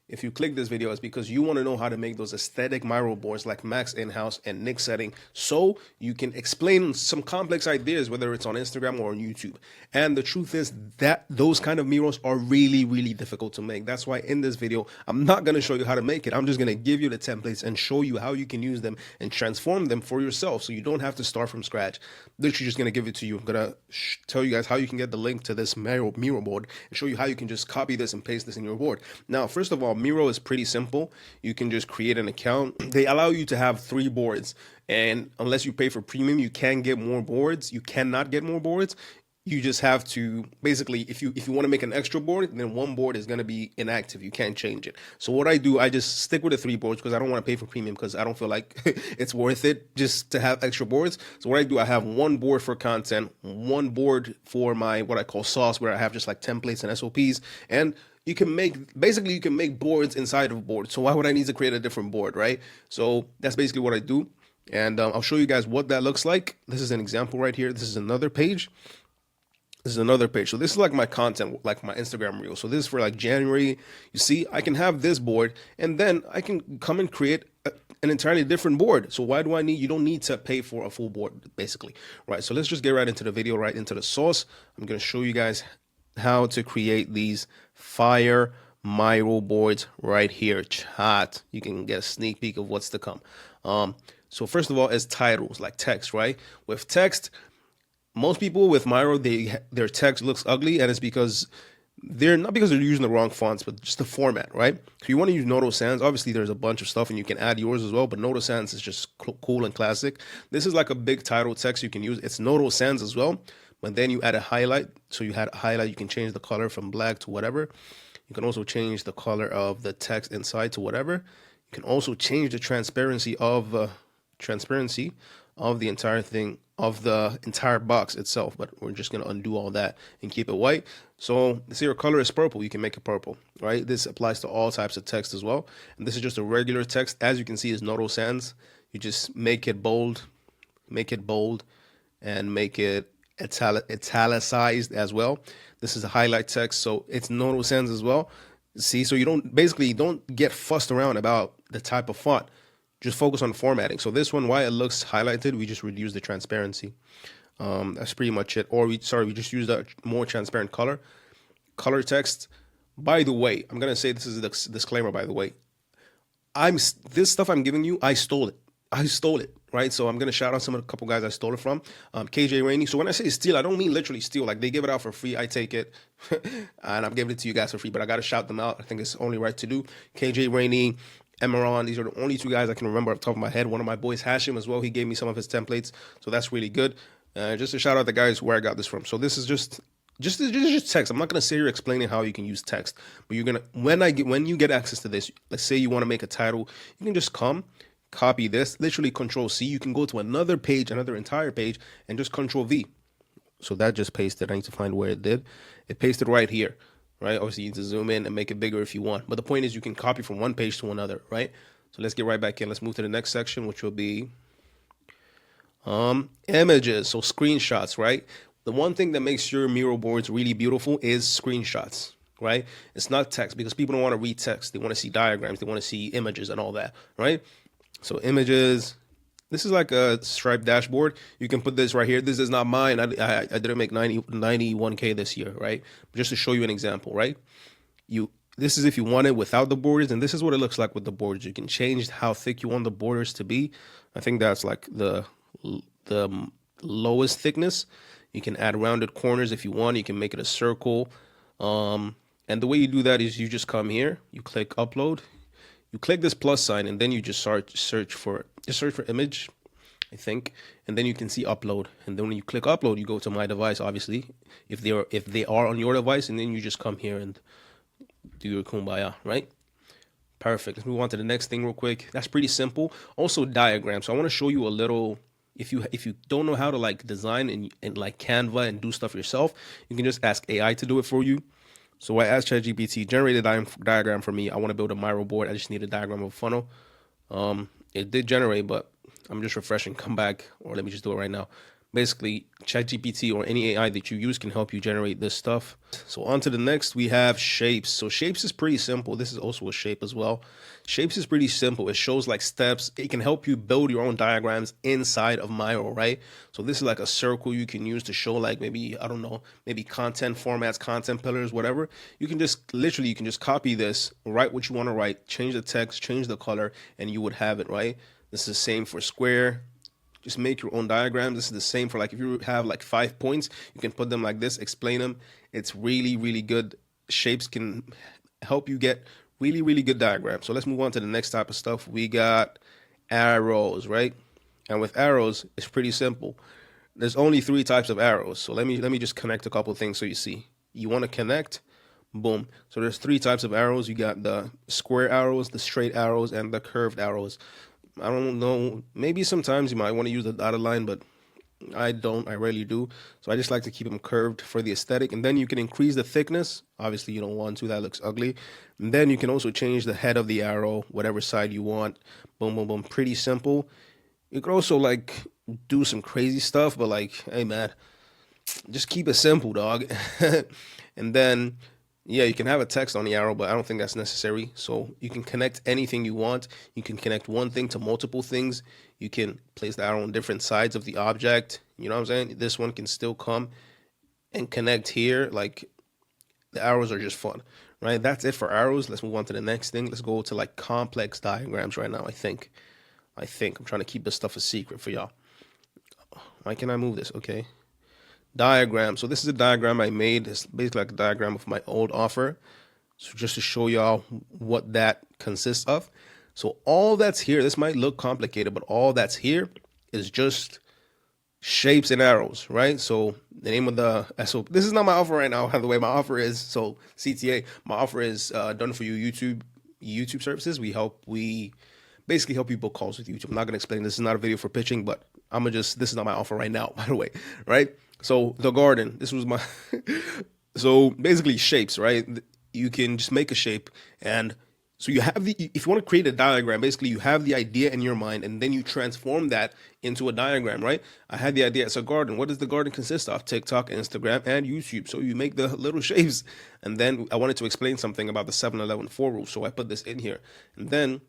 if you click this video, is because you want to know how to make those aesthetic Miro boards like Max in-house and Nick setting, so you can explain some complex ideas, whether it's on Instagram or on YouTube. And the truth is that those kind of Miros are really, really difficult to make. That's why in this video, I'm not going to show you how to make it. I'm just going to give you the templates and show you how you can use them and transform them for yourself, so you don't have to start from scratch. Literally just going to give it to you. I'm going to tell you guys how you can get the link to this Miro board and show you how you can just copy this and paste this in your board. Now, first of all, Miro is pretty simple. You can just create an account. They allow you to have 3 boards, and unless you pay for premium, you can get more boards. You cannot get more boards. You just have to basically, if you want to make an extra board, then one board is going to be inactive. You can't change it. So what I do, I just stick with the 3 boards because I don't want to pay for premium, because I don't feel like it's worth it just to have extra boards. So what I do, I have 1 board for content, 1 board for my what I call sauce, where I have just like templates and SOPs. And you can make, basically you can make boards inside of boards. So why would I need to create a different board, right? So that's basically what I do. And I'll show you guys what that looks like. This is an example right here. This is another page. This is another page. So this is like my content, like my Instagram reel. So this is for like January. You see, I can have this board, and then I can come and create an entirely different board. So why do I need, you don't need to pay for a full board, basically, right? So let's just get right into the video, right into the sauce. I'm going to show you guys how to create these fire Miro boards right here. Chat. You can get a sneak peek of what's to come. So first of all, is titles, like text, right? With text, most people with Miro, their text looks ugly, and it's because they're not because they're using the wrong fonts, but just the format, right? So you want to use Noto Sans. Obviously, there's a bunch of stuff, and you can add yours as well, but Noto Sans is just cool and classic. This is like a big title text you can use. It's Noto Sans as well, but then you add a highlight. So you had a highlight. You can change the color from black to whatever. You can also change the color of the text inside to whatever. You can also change the transparency of the entire thing, of the entire box itself, but we're just going to undo all that and keep it white. So say your color is purple, you can make it purple, right? This applies to all types of text as well. And this is just a regular text. As you can see, is Noto Sans. You just make it bold, and make it italicized as well. This is a highlight text, so it's Noto Sans as well. See, so you don't get fussed around about the type of font. Just focus on formatting. So this one, why it looks highlighted, we just reduce the transparency. That's pretty much it. Or we just use a more transparent color. Color text. By the way, I'm gonna say, this is a disclaimer. By the way, this stuff I'm giving you, I stole it. Right. So I'm gonna shout out a couple guys I stole it from. KJ Rainey. So when I say steal, I don't mean literally steal. Like, they give it out for free, I take it, and I'm giving it to you guys for free. But I gotta shout them out. I think it's only right to do. KJ Rainey, Emeron, these are the only 2 guys I can remember off the top of my head. One of my boys, Hashim, as well, he gave me some of his templates, so that's really good. Just to shout out the guys where I got this from. So this is just text. I'm not gonna sit here explaining how you can use text, but you're gonna, when you get access to this, let's say you want to make a title, you can just copy this, literally Control C. You can go to another page, another entire page, and just Control V. So that just pasted. I need to find where it did. It pasted right here. Right, obviously you need to zoom in and make it bigger if you want, but the point is you can copy from one page to another, right? So let's get right back in. Let's move to the next section, which will be images, so screenshots, right? The one thing that makes your Miro boards really beautiful is screenshots, right? It's not text, because people don't want to read text. They want to see diagrams, they want to see images and all that, right? So images. This is like a striped dashboard. You can put this right here. This is not mine. I didn't make 91K this year, right? But just to show you an example, right? This is if you want it without the borders, and this is what it looks like with the borders. You can change how thick you want the borders to be. I think that's like the lowest thickness. You can add rounded corners if you want. You can make it a circle. And the way you do that is you just come here, you click upload. You click this plus sign, and then you just search for image, I think, and then you can see upload. And then when you click upload, you go to my device, obviously, if they are on your device, and then you just come here and do your kumbaya, right? Perfect. Let's move on to the next thing real quick. That's pretty simple. Also diagrams. So I want to show you a little. If you don't know how to like design and like Canva and do stuff yourself, you can just ask AI to do it for you. So I asked ChatGPT, generate a diagram for me. I want to build a Miro board. I just need a diagram of a funnel. It did generate, but I'm just refreshing. Come back, or let me just do it right now. Basically, ChatGPT or any AI that you use can help you generate this stuff. So on to the next, we have shapes. So shapes is pretty simple. This is also a shape as well. Shapes is pretty simple. It shows like steps. It can help you build your own diagrams inside of Miro, right? So this is like a circle you can use to show like maybe, I don't know, maybe content formats, content pillars, whatever. You can just literally, you can just copy this, write what you want to write, change the text, change the color, and you would have it, right? This is the same for square. Just make your own diagram. This is the same for like if you have like 5 points, you can put them like this, explain them. It's really, really good. Shapes can help you get really, really good diagrams. So let's move on to the next type of stuff. We got arrows, right? And with arrows, it's pretty simple. There's only 3 types of arrows. So let me just connect a couple of things so you see. You want to connect, boom. So there's 3 types of arrows. You got the square arrows, the straight arrows, and the curved arrows. I don't know, maybe sometimes you might want to use the dotted line, but I don't, I rarely do. So I just like to keep them curved for the aesthetic. And then you can increase the thickness. Obviously you don't want to, that looks ugly. And then you can also change the head of the arrow, whatever side you want. Boom, boom, boom, pretty simple. You could also like do some crazy stuff, but like, hey man, just keep it simple, dog. And then yeah, you can have a text on the arrow, but I don't think that's necessary. So you can connect anything you want. You can connect one thing to multiple things. You can place the arrow on different sides of the object. You know what I'm saying? This one can still come and connect here. Like the arrows are just fun, right? That's it for arrows. Let's move on to the next thing. Let's go to like complex diagrams right now. I think I'm trying to keep this stuff a secret for y'all. Why can I move this? Okay. Diagram. So this is a diagram I made. It's basically like a diagram of my old offer. So just to show y'all what that consists of. So all that's here, this might look complicated, but all that's here is just shapes and arrows, right? So the name of the, so this is not my offer right now, by the way. My offer is, so CTA, my offer is done for you YouTube services. We basically help you book calls with YouTube. I'm not going to explain, this is not a video for pitching, but this is not my offer right now, by the way, right? So the garden, this was my, so basically shapes, right? You can just make a shape, and so you have if you want to create a diagram, basically you have the idea in your mind and then you transform that into a diagram, right? I had the idea, it's a garden. What does the garden consist of? TikTok, Instagram, and YouTube. So you make the little shapes, and then I wanted to explain something about the 7-11-4 rule. So I put this in here, and then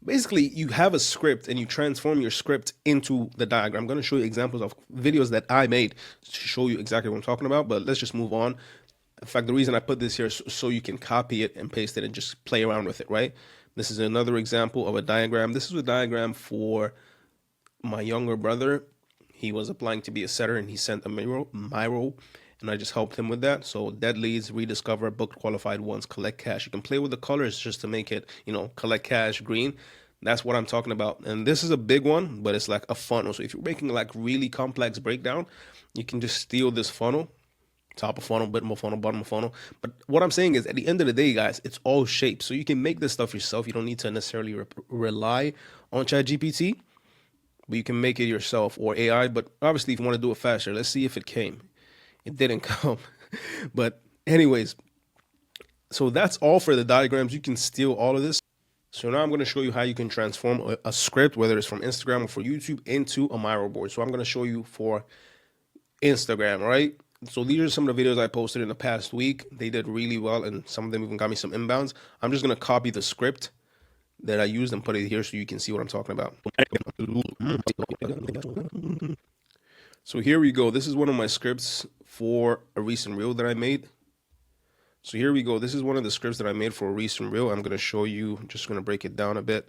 basically, you have a script and you transform your script into the diagram. I'm going to show you examples of videos that I made to show you exactly what I'm talking about, but let's just move on. In fact, the reason I put this here is so you can copy it and paste it and just play around with it, right? This is another example of a diagram. This is a diagram for my younger brother. He was applying to be a setter and he sent a Miro, and I just helped him with that. So dead leads, rediscover, booked qualified ones, collect cash. You can play with the colors just to make it, you know, collect cash, green. That's what I'm talking about. And this is a big one, but it's like a funnel. So if you're making like really complex breakdown, you can just steal this funnel, top of funnel, bottom of funnel, bottom of funnel. But what I'm saying is at the end of the day, guys, it's all shapes. So you can make this stuff yourself. You don't need to necessarily rely on ChatGPT, but you can make it yourself or AI. But obviously, if you want to do it faster, let's see if it came. It didn't come. But anyways, so that's all for the diagrams. You can steal all of this. So now I'm going to show you how you can transform a script, whether it's from Instagram or for YouTube, into a Miro board. So I'm going to show you for Instagram, right? So these are some of the videos I posted in the past week. They did really well, and some of them even got me some inbounds. I'm just going to copy the script that I used and put it here so you can see what I'm talking about. So here we go. This is one of my scripts for a recent reel that I made. So here we go. This is one of the scripts that I made for a recent reel. I'm going to show you, just going to break it down a bit.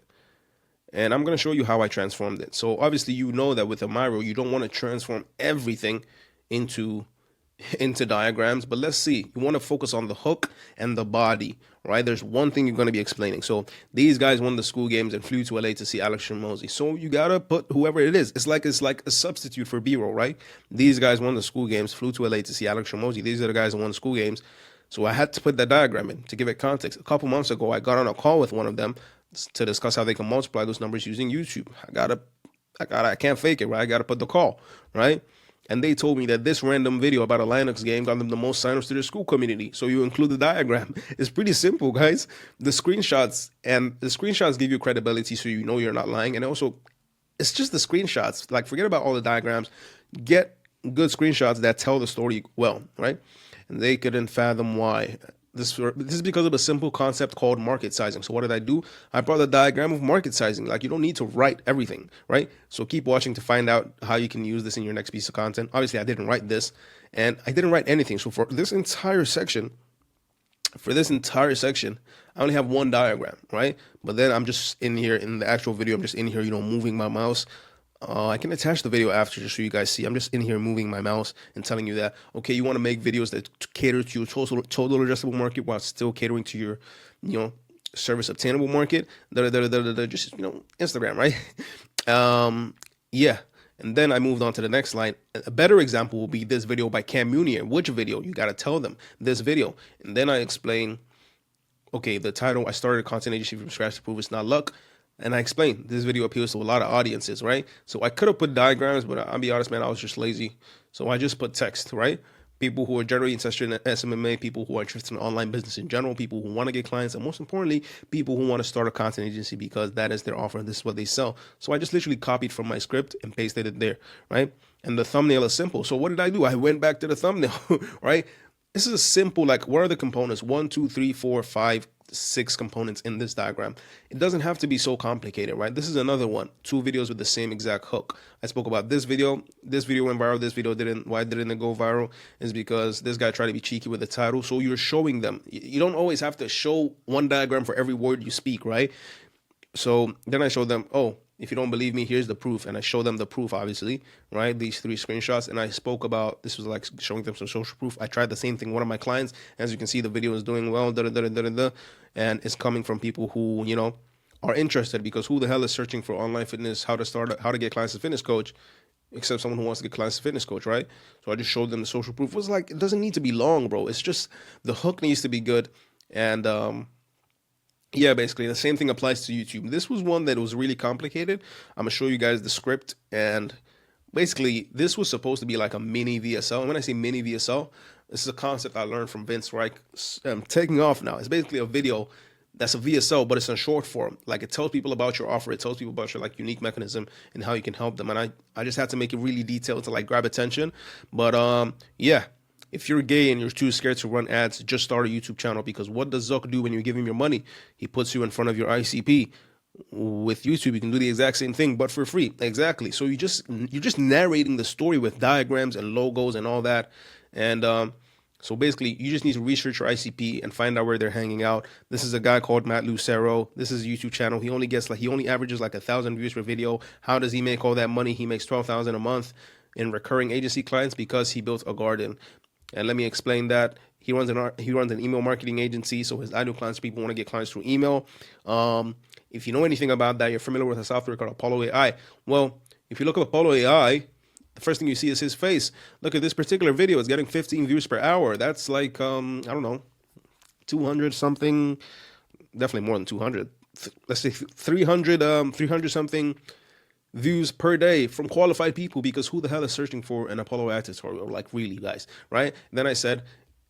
And I'm going to show you how I transformed it. So obviously you know that with a Miro, you don't want to transform everything into diagrams, but let's see. You want to focus on the hook and the body, right? There's one thing you're going to be explaining. So these guys won the school games and flew to LA to see Alex Hormozi. So you got to put whoever it is. It's like a substitute for B-roll, right? These guys won the school games, flew to LA to see Alex Hormozi. These are the guys that won the school games. So I had to put that diagram in to give it context. A couple months ago, I got on a call with one of them to discuss how they can multiply those numbers using YouTube. I can't fake it, right? I got to put the call, right? And they told me that this random video about a Linux game got them the most signups to their school community. So you include the diagram. It's pretty simple, guys. The screenshots give you credibility so you know you're not lying. And also, it's just the screenshots. Like, forget about all the diagrams. get good screenshots that tell the story well, right? And they couldn't fathom why. This is because of a simple concept called market sizing. So what did I do? I brought a diagram of market sizing. Like, you don't need to write everything, right? So keep watching to find out how you can use this in your next piece of content. Obviously, I didn't write this, and I didn't write anything. So for this entire section, I only have one diagram, right? But then I'm just in here in the actual video. I'm just in here, moving my mouse. I can attach the video after just so you guys see. I'm just in here moving my mouse and telling you that, okay, you want to make videos that cater to your total addressable market while still catering to your, service obtainable market. Just, Instagram, right? Yeah. And then I moved on to the next slide. A better example will be this video by Cam Munier. Which video? You got to tell them this video. And then I explain, okay, the title, I started a content agency from scratch to prove it's not luck. And I explained this video appeals to a lot of audiences, right? So I could have put diagrams, but I'll be honest, man, I was just lazy. So I just put text, right? People who are generally interested in SMMA, people who are interested in online business in general, people who want to get clients, and most importantly, people who want to start a content agency because that is their offer and this is what they sell. So I just literally copied from my script and pasted it there, right? And the thumbnail is simple. So what did I do? I went back to the thumbnail, right? This is a simple, like, what are the components? 1, 2, 3, 4, 5, 6 components in this diagram. It doesn't have to be so complicated, right? This is another one. 2 videos with the same exact hook. I spoke about this video. This video went viral. This video didn't. Why didn't it go viral? Is because this guy tried to be cheeky with the title. So you're showing them. You don't always have to show one diagram for every word you speak, right? So then I showed them, oh, if you don't believe me, here's the proof. And I show them the proof, obviously, right? These 3 screenshots. And I spoke about, this was like showing them some social proof. I tried the same thing. One of my clients, as you can see, the video is doing well, and it's coming from people who, are interested, because who the hell is searching for online fitness, how to get clients as a fitness coach, except someone who wants to get clients as a fitness coach, right? So I just showed them the social proof. It was like, it doesn't need to be long, bro. It's just the hook needs to be good. And, yeah, basically the same thing applies to YouTube. This was one that was really complicated. I'm gonna show you guys the script, and basically this was supposed to be like a mini VSL. And when I say mini VSL, this is a concept I learned from Vince Reich. Taking off now. It's basically a video that's a VSL, but it's in short form. Like, it tells people about your offer. It tells people about your like unique mechanism and how you can help them. And I just had to make it really detailed to like grab attention. But yeah. If you're gay and you're too scared to run ads, just start a YouTube channel, because what does Zuck do when you give him your money? He puts you in front of your ICP. With YouTube, you can do the exact same thing, but for free. Exactly. So you're just narrating the story with diagrams and logos and all that. And so basically, you just need to research your ICP and find out where they're hanging out. This is a guy called Matt Lucero. This is a YouTube channel. He only averages like 1,000 views per video. How does he make all that money? He makes $12,000 a month in recurring agency clients because he built a garden. And let me explain that. He runs an email marketing agency, so his ideal clients, people want to get clients through email. If you know anything about that, you're familiar with a software called Apollo AI. Well, if you look up Apollo AI, the first thing you see is his face. Look at this particular video. It's getting 15 views per hour. That's like, I don't know, 200 something, definitely more than 200. Let's say 300 something views per day from qualified people, because who the hell is searching for an Apollo AI tutorial? Like, really, guys, right? And then I said,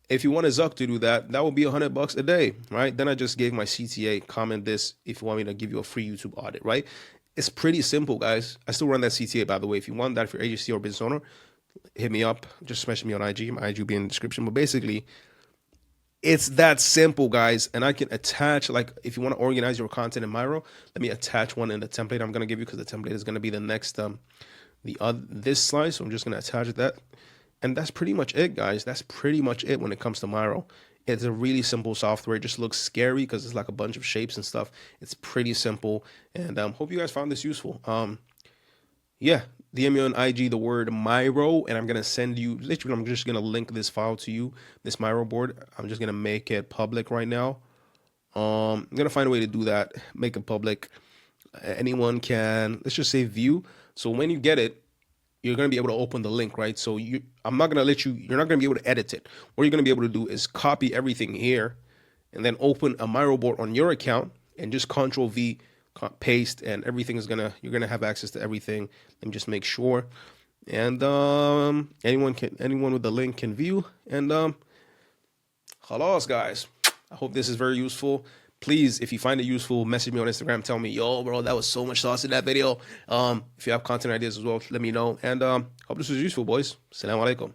if you want a Zuck to do that, that would be $100 a day, right? Then I just gave my CTA, comment this if you want me to give you a free YouTube audit, right? It's pretty simple, guys. I still run that CTA, by the way. If you want that for your agency or business owner, hit me up. Just message me on IG. My IG will be in the description. But basically, it's that simple, guys. And I can attach, like, if you want to organize your content in Miro, let me attach one in the template I'm going to give you, because the template is going to be the next, this slide. So I'm just going to attach that. And that's pretty much it, guys. That's pretty much it when it comes to Miro. It's a really simple software. It just looks scary because it's like a bunch of shapes and stuff. It's pretty simple. And hope you guys found this useful. Yeah, DM me on IG the word Miro, and I'm going to send you, literally, I'm just going to link this file to you, this Miro board. I'm just going to make it public right now. I'm going to find a way to do that, make it public. Anyone can, let's just say view. So when you get it, you're going to be able to open the link, right? So I'm not going to let you, you're not going to be able to edit it. What you're going to be able to do is copy everything here and then open a Miro board on your account and just Control V, paste, and everything is you're gonna have access to everything. Let me just make sure. And anyone with the link can view. And halas, guys. I hope this is very useful. Please, if you find it useful, message me on Instagram. Tell me, yo, bro, that was so much sauce in that video. If you have content ideas as well, let me know. And hope this was useful, boys. Assalamu alaikum.